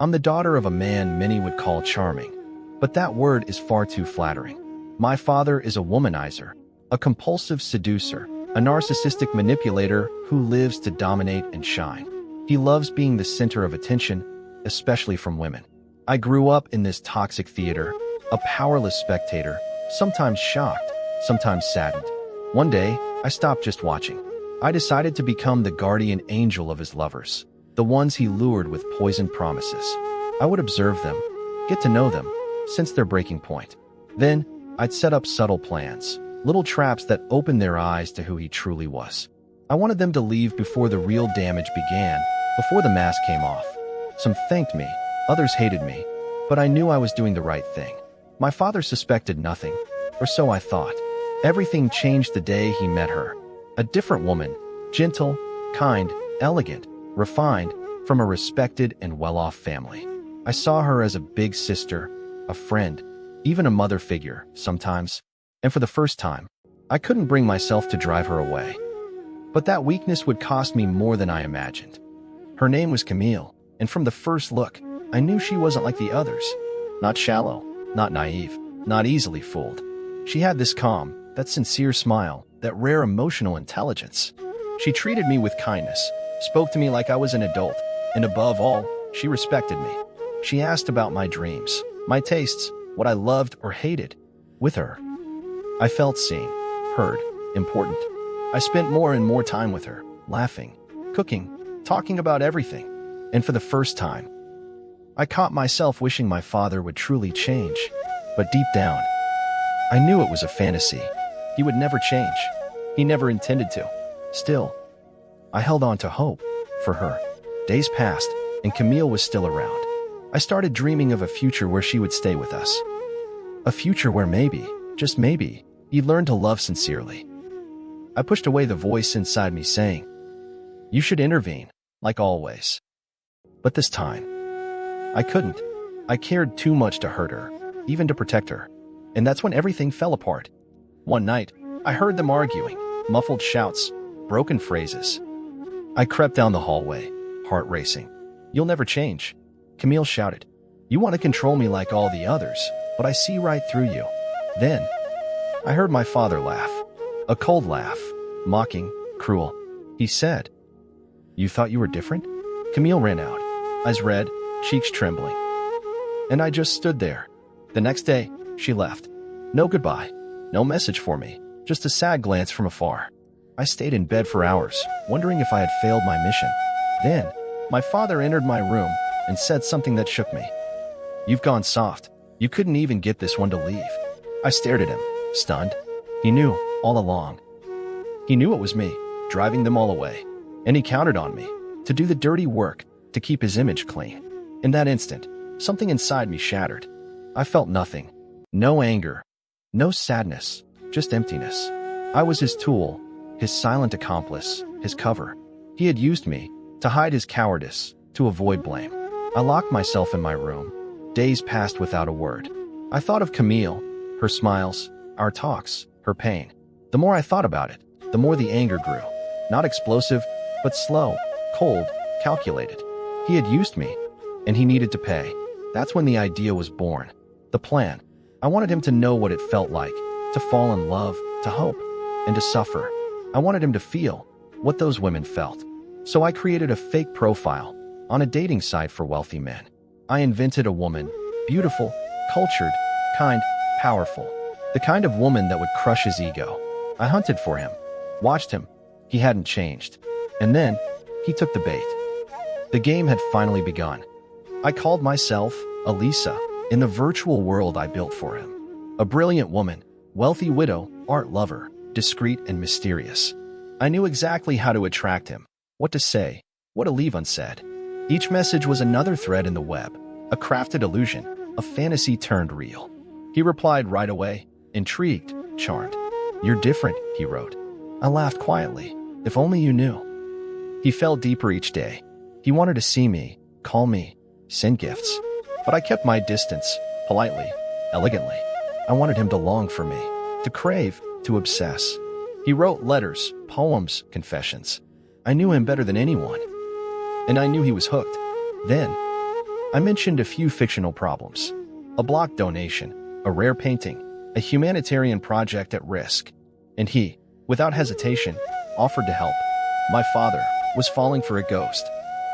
I'm the daughter of a man many would call charming, but that word is far too flattering. My father is a womanizer, a compulsive seducer, a narcissistic manipulator who lives to dominate and shine. He loves being the center of attention, especially from women. I grew up in this toxic theater, a powerless spectator, sometimes shocked, sometimes saddened. One day, I stopped just watching. I decided to become the guardian angel of his lovers, the ones he lured with poisoned promises. I would observe them, get to know them, sense their breaking point. Then, I'd set up subtle plans, little traps that opened their eyes to who he truly was. I wanted them to leave before the real damage began, before the mask came off. Some thanked me, others hated me, but I knew I was doing the right thing. My father suspected nothing, or so I thought. Everything changed the day he met her. A different woman, gentle, kind, elegant, refined, from a respected and well-off family. I saw her as a big sister, a friend, even a mother figure, sometimes. And for the first time, I couldn't bring myself to drive her away. But that weakness would cost me more than I imagined. Her name was Camille, and from the first look, I knew she wasn't like the others. Not shallow, not naive, not easily fooled. She had this calm, that sincere smile, that rare emotional intelligence. She treated me with kindness, spoke to me like I was an adult, and above all, she respected me. She asked about my dreams, my tastes, what I loved or hated. With her, I felt seen, heard, important. I spent more and more time with her, laughing, cooking, talking about everything. And for the first time, I caught myself wishing my father would truly change. But deep down, I knew it was a fantasy. He would never change. He never intended to. Still, I held on to hope for her. Days passed, and Camille was still around. I started dreaming of a future where she would stay with us. A future where maybe, just maybe, he'd learn to love sincerely. I pushed away the voice inside me saying, "You should intervene, like always." But this time, I couldn't. I cared too much to hurt her, even to protect her. And that's when everything fell apart. One night, I heard them arguing, muffled shouts, broken phrases. I crept down the hallway, heart racing. "You'll never change," Camille shouted. "You want to control me like all the others, but I see right through you." Then, I heard my father laugh. A cold laugh, mocking, cruel. He said, "You thought you were different?" Camille ran out, eyes red, cheeks trembling. And I just stood there. The next day, she left. No goodbye, no message for me, just a sad glance from afar. I stayed in bed for hours, wondering if I had failed my mission. Then, my father entered my room and said something that shook me. "You've gone soft. You couldn't even get this one to leave." I stared at him, stunned. He knew, all along. He knew it was me, driving them all away. And he counted on me, to do the dirty work, to keep his image clean. In that instant, something inside me shattered. I felt nothing. No anger. No sadness. Just emptiness. I was his tool, his silent accomplice, his cover. He had used me, to hide his cowardice, to avoid blame. I locked myself in my room. Days passed without a word. I thought of Camille, her smiles, our talks, her pain. The more I thought about it, the more the anger grew. Not explosive, but slow, cold, calculated. He had used me, and he needed to pay. That's when the idea was born. The plan. I wanted him to know what it felt like, to fall in love, to hope, and to suffer. I wanted him to feel what those women felt. So I created a fake profile on a dating site for wealthy men. I invented a woman, beautiful, cultured, kind, powerful. The kind of woman that would crush his ego. I hunted for him, watched him. He hadn't changed. And then, he took the bait. The game had finally begun. I called myself Elisa in the virtual world I built for him. A brilliant woman, wealthy widow, art lover, discreet and mysterious. I knew exactly how to attract him, what to say, what to leave unsaid. Each message was another thread in the web, a crafted illusion, a fantasy turned real. He replied right away, intrigued, charmed. "You're different," he wrote. I laughed quietly. "If only you knew." He fell deeper each day. He wanted to see me, call me, send gifts. But I kept my distance, politely, elegantly. I wanted him to long for me, to crave, to obsess. He wrote letters, poems, confessions. I knew him better than anyone. And I knew he was hooked. Then, I mentioned a few fictional problems. A block donation, a rare painting, a humanitarian project at risk. And he, without hesitation, offered to help. My father was falling for a ghost.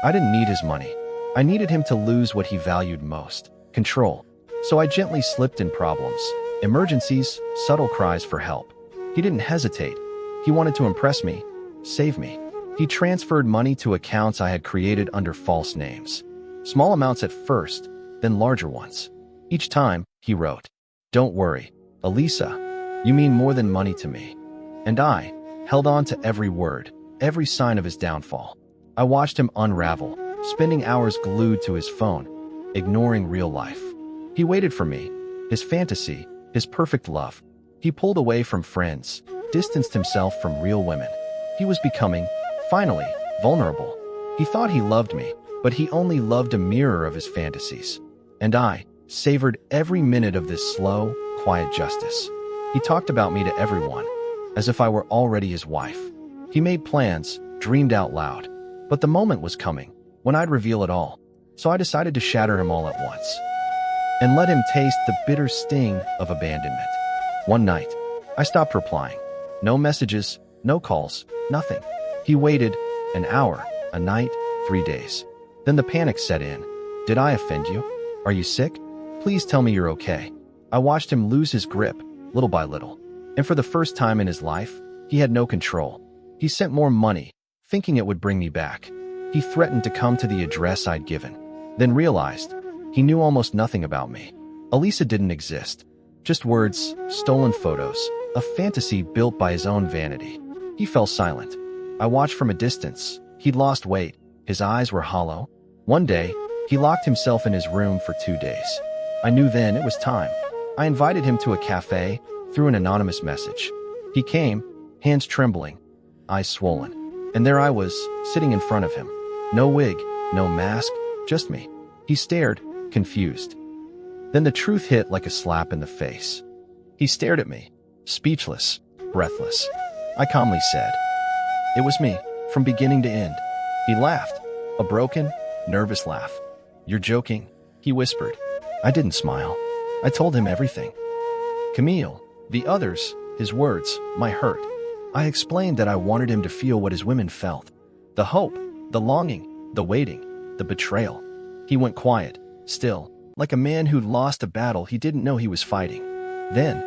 I didn't need his money. I needed him to lose what he valued most, control. So I gently slipped in problems, emergencies, subtle cries for help. He didn't hesitate. He wanted to impress me, save me. He transferred money to accounts I had created under false names. Small amounts at first, then larger ones. Each time, he wrote, "Don't worry, Elisa, you mean more than money to me." And I held on to every word, every sign of his downfall. I watched him unravel, spending hours glued to his phone, ignoring real life. He waited for me, his fantasy, his perfect love. He pulled away from friends, distanced himself from real women. He was becoming, finally, vulnerable. He thought he loved me, but he only loved a mirror of his fantasies. And I savored every minute of this slow, quiet justice. He talked about me to everyone, as if I were already his wife. He made plans, dreamed out loud. But the moment was coming, when I'd reveal it all. So I decided to shatter him all at once, and let him taste the bitter sting of abandonment. One night, I stopped replying. No messages, no calls, nothing. He waited, an hour, a night, 3 days. Then the panic set in. Did I offend you? Are you sick? Please tell me you're okay. I watched him lose his grip, little by little. And for the first time in his life, he had no control. He sent more money, thinking it would bring me back. He threatened to come to the address I'd given, then realized he knew almost nothing about me. Elisa didn't exist. Just words, stolen photos, a fantasy built by his own vanity. He fell silent. I watched from a distance. He'd lost weight. His eyes were hollow. One day, he locked himself in his room for 2 days. I knew then it was time. I invited him to a cafe through an anonymous message. He came, hands trembling, eyes swollen. And there I was, sitting in front of him. No wig, no mask, just me. He stared, confused. Then the truth hit like a slap in the face. He stared at me, speechless, breathless. I calmly said, "It was me, from beginning to end." He laughed, a broken, nervous laugh. "You're joking," he whispered. I didn't smile. I told him everything. Camille, the others, his words, my hurt. I explained that I wanted him to feel what his women felt. The hope, the longing, the waiting, the betrayal. He went quiet, still, like a man who'd lost a battle he didn't know he was fighting. Then,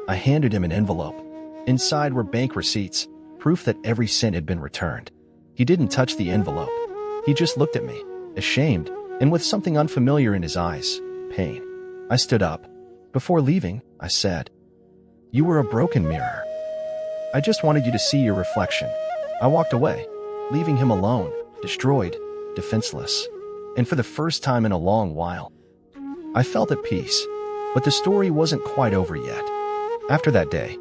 I handed him an envelope. Inside were bank receipts, proof that every cent had been returned. He didn't touch the envelope. He just looked at me, ashamed, and with something unfamiliar in his eyes, pain. I stood up. Before leaving, I said, "You were a broken mirror. I just wanted you to see your reflection." I walked away, leaving him alone, destroyed, defenseless. And for the first time in a long while, I felt at peace. But the story wasn't quite over yet. After that day,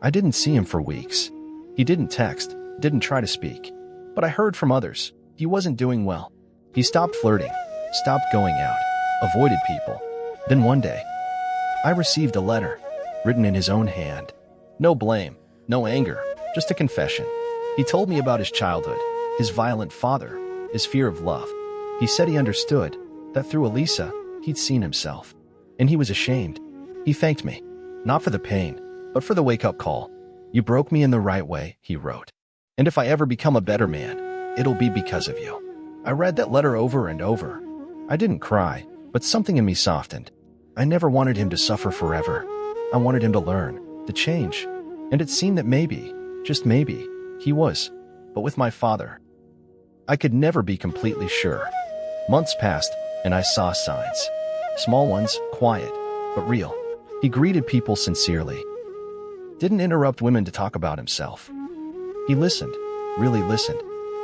I didn't see him for weeks. He didn't text, didn't try to speak. But I heard from others, he wasn't doing well. He stopped flirting, stopped going out, avoided people. Then one day, I received a letter, written in his own hand. No blame, no anger, just a confession. He told me about his childhood, his violent father, his fear of love. He said he understood, that through Elisa, he'd seen himself. And he was ashamed. He thanked me, not for the pain, but for the wake-up call. "You broke me in the right way," he wrote. "And if I ever become a better man, it'll be because of you." I read that letter over and over. I didn't cry, but something in me softened. I never wanted him to suffer forever. I wanted him to learn, to change. And it seemed that maybe, just maybe, he was. But with my father, I could never be completely sure. Months passed, and I saw signs. Small ones, quiet, but real. He greeted people sincerely. Didn't interrupt women to talk about himself. He listened, really listened.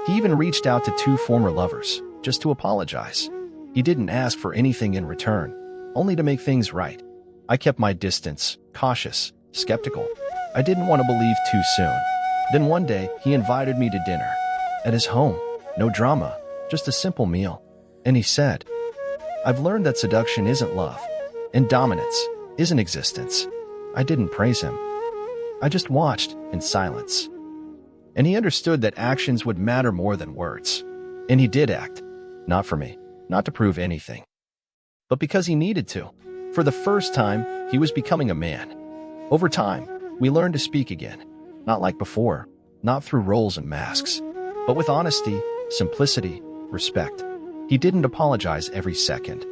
He even reached out to 2 former lovers, just to apologize. He didn't ask for anything in return, only to make things right. I kept my distance, cautious, skeptical. I didn't want to believe too soon. Then one day, he invited me to dinner. At his home, no drama, just a simple meal. And he said, "I've learned that seduction isn't love, and dominance isn't existence." I didn't praise him. I just watched in silence. And he understood that actions would matter more than words. And he did act. Not for me, not to prove anything, but because he needed to. For the first time, he was becoming a man. Over time, we learned to speak again, not like before, not through roles and masks, but with honesty, simplicity, respect. He didn't apologize every second.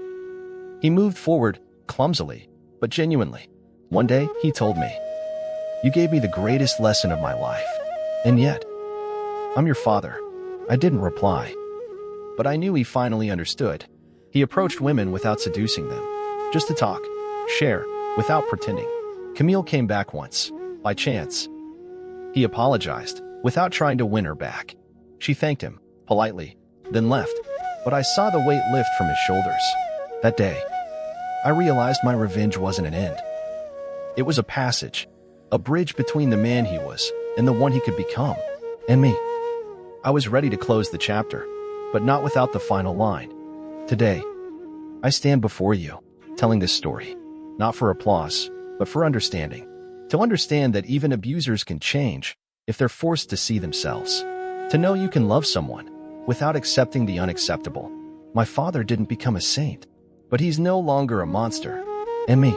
He moved forward, clumsily, but genuinely. One day, he told me, "You gave me the greatest lesson of my life. And yet, I'm your father." I didn't reply, but I knew he finally understood. He approached women without seducing them, just to talk, share, without pretending. Camille came back once, by chance. He apologized, without trying to win her back. She thanked him, politely, then left, but I saw the weight lift from his shoulders. That day, I realized my revenge wasn't an end. It was a passage, a bridge between the man he was and the one he could become, and me. I was ready to close the chapter, but not without the final line. Today, I stand before you, telling this story, not for applause, but for understanding. To understand that even abusers can change if they're forced to see themselves. To know you can love someone without accepting the unacceptable. My father didn't become a saint, but he's no longer a monster. And me,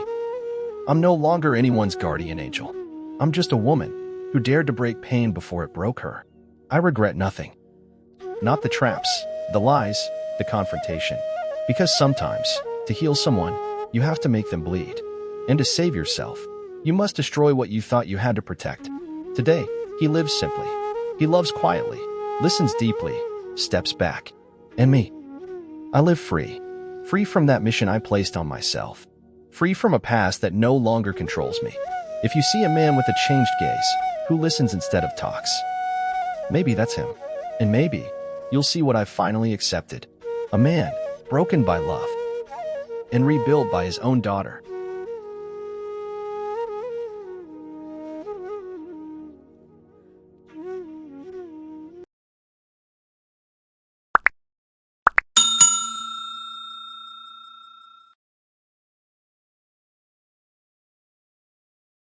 I'm no longer anyone's guardian angel. I'm just a woman who dared to break pain before it broke her. I regret nothing. Not the traps, the lies, the confrontation. Because sometimes, to heal someone, you have to make them bleed. And to save yourself, you must destroy what you thought you had to protect. Today, he lives simply. He loves quietly, listens deeply, steps back. And me, I live free. Free from that mission I placed on myself. Free from a past that no longer controls me. If you see a man with a changed gaze, who listens instead of talks, maybe that's him. And maybe you'll see what I've finally accepted. A man broken by love and rebuilt by his own daughter.